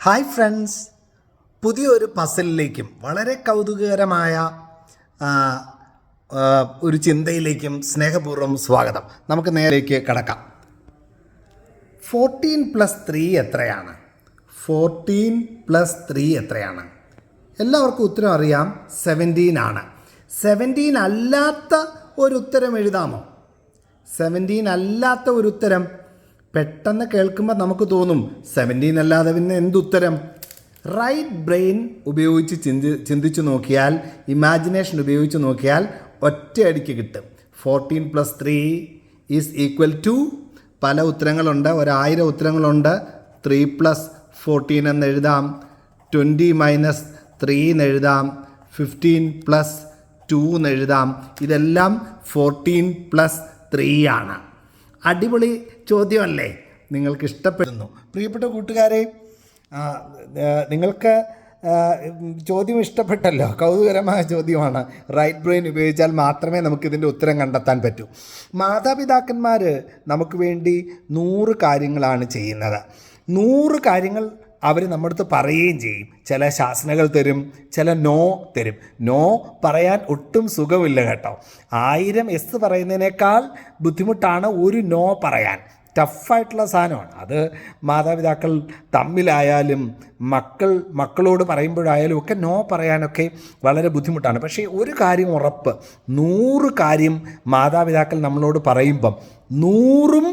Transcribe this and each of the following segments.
Hi friends, പുതിയൊരു പസിലിലേക്കും വളരെ കൗതുകകരമായ ഒരു ചിന്തയിലേക്കും സ്നേഹപൂർവ്വം സ്വാഗതം. നമുക്ക് നേരേക്ക് കടക്കാം. 14+3 എത്രയാണ്? 14+3 എത്രയാണ്? എല്ലാവർക്കും ഉത്തരം അറിയാം, 17 ആണ്. 17 അല്ലാത്ത ഒരു ഉത്തരം എഴുതാമോ? 17 അല്ലാത്ത ഒരു ഉത്തരം പെട്ടെന്ന് കേൾക്കുമ്പോൾ നമുക്ക് തോന്നും 17 അല്ലാതെ പിന്നെ എന്തുത്തരം? റൈറ്റ് ബ്രെയിൻ ഉപയോഗിച്ച് ചിന്തിച്ചു നോക്കിയാൽ, ഇമാജിനേഷൻ ഉപയോഗിച്ച് നോക്കിയാൽ ഒറ്റയടിക്ക് കിട്ടും. 14+3 ഈസ് ഈക്വൽ ടു പല ഉത്തരങ്ങളുണ്ട്, 1000 ഉത്തരങ്ങളുണ്ട്. 3+14 എന്ന് എഴുതാം, 20-3 എന്ന് എഴുതാം, 15+2 എന്ന് എഴുതാം. ഇതെല്ലാം 14+3 ആണ്. അടിപൊളി ചോദ്യമല്ലേ? നിങ്ങൾക്ക് ഇഷ്ടപ്പെടുന്നു. പ്രിയപ്പെട്ട കൂട്ടുകാരെ, നിങ്ങൾക്ക് ചോദ്യം ഇഷ്ടപ്പെട്ടല്ലോ. കൗതുകരമായ ചോദ്യമാണ്. റൈറ്റ് ബ്രെയിൻ ഉപയോഗിച്ചാൽ മാത്രമേ നമുക്കിതിൻ്റെ ഉത്തരം കണ്ടെത്താൻ പറ്റൂ. മാതാപിതാക്കന്മാർ നമുക്ക് വേണ്ടി 100 കാര്യങ്ങളാണ് ചെയ്യുന്നത്. 100 കാര്യങ്ങൾ അവർ നമ്മുടെ അടുത്ത് പറയുകയും ചെയ്യും. ചില ശാസനകൾ തരും, ചില നോ തരും. നോ പറയാൻ ഒട്ടും സുഖമില്ല കേട്ടോ. 1000 യെസ് പറയുന്നതിനേക്കാൾ ബുദ്ധിമുട്ടാണ് ഒരു നോ പറയാൻ. ടഫായിട്ടുള്ള സാധനമാണ് അത്. മാതാപിതാക്കൾ തമ്മിലായാലും മക്കളോട് പറയുമ്പോഴായാലും ഒക്കെ നോ പറയാനൊക്കെ വളരെ ബുദ്ധിമുട്ടാണ്. പക്ഷേ ഒരു കാര്യം ഉറപ്പ്, 100 കാര്യം മാതാപിതാക്കൾ നമ്മളോട് പറയുമ്പം 100ഉം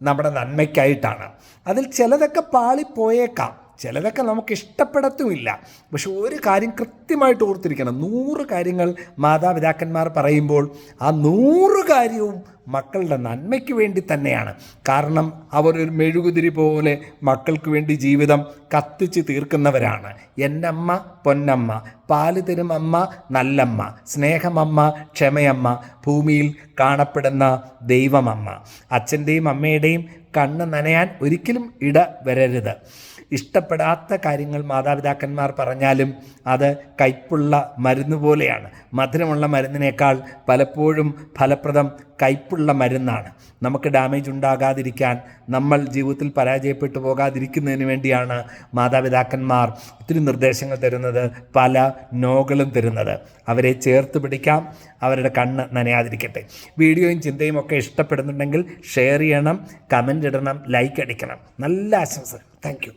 നമ്മുടെ നന്മയ്ക്കായിട്ടാണ്. അതിൽ ചിലതൊക്കെ പാളിപ്പോയേക്കാം, ചിലതൊക്കെ നമുക്ക് ഇഷ്ടപ്പെടത്തുമില്ല. പക്ഷെ ഒരു കാര്യം കൃത്യമായിട്ട് ഓർത്തിരിക്കണം, 100 കാര്യങ്ങൾ മാതാപിതാക്കന്മാർ പറയുമ്പോൾ ആ 100 കാര്യവും മക്കളുടെ നന്മയ്ക്ക് വേണ്ടി തന്നെയാണ്. കാരണം അവർ ഒരു മെഴുകുതിരി പോലെ മക്കൾക്ക് വേണ്ടി ജീവിതം കത്തിച്ച് തീർക്കുന്നവരാണ്. എന്നമ്മ പൊന്നമ്മ, പാല് തരും അമ്മ നല്ലമ്മ, സ്നേഹമമ്മ, ക്ഷമയമ്മ, ഭൂമിയിൽ കാണപ്പെടുന്ന ദൈവമമ്മ. അച്ഛൻ്റെയും അമ്മയുടെയും കണ്ണ് നനയാൻ ഒരിക്കലും ഇട വരരുത്. ഇഷ്ടപ്പെടാത്ത കാര്യങ്ങൾ മാതാപിതാക്കന്മാർ പറഞ്ഞാലും അത് കയ്പുള്ള മരുന്ന് പോലെയാണ്. മധുരമുള്ള മരുന്നിനേക്കാൾ പലപ്പോഴും ഫലപ്രദം കയ്പുള്ള മരുന്നാണ്. നമുക്ക് ഡാമേജ് ഉണ്ടാകാതിരിക്കാൻ, നമ്മൾ ജീവിതത്തിൽ പരാജയപ്പെട്ടു പോകാതിരിക്കുന്നതിന് വേണ്ടിയാണ് മാതാപിതാക്കന്മാർ ഒത്തിരി നിർദ്ദേശങ്ങൾ തരുന്നത്, പല നോകളും തരുന്നത്. അവരെ ചേർത്ത് പിടിക്കാം, അവരുടെ കണ്ണ് നനയാതിരിക്കട്ടെ. വീഡിയോയും ചിന്തയും ഒക്കെ ഇഷ്ടപ്പെടുന്നുണ്ടെങ്കിൽ ഷെയർ ചെയ്യണം, കമൻ്റ് ഇടണം, ലൈക്ക് അടിക്കണം. നല്ല ആശംസ. Thank you.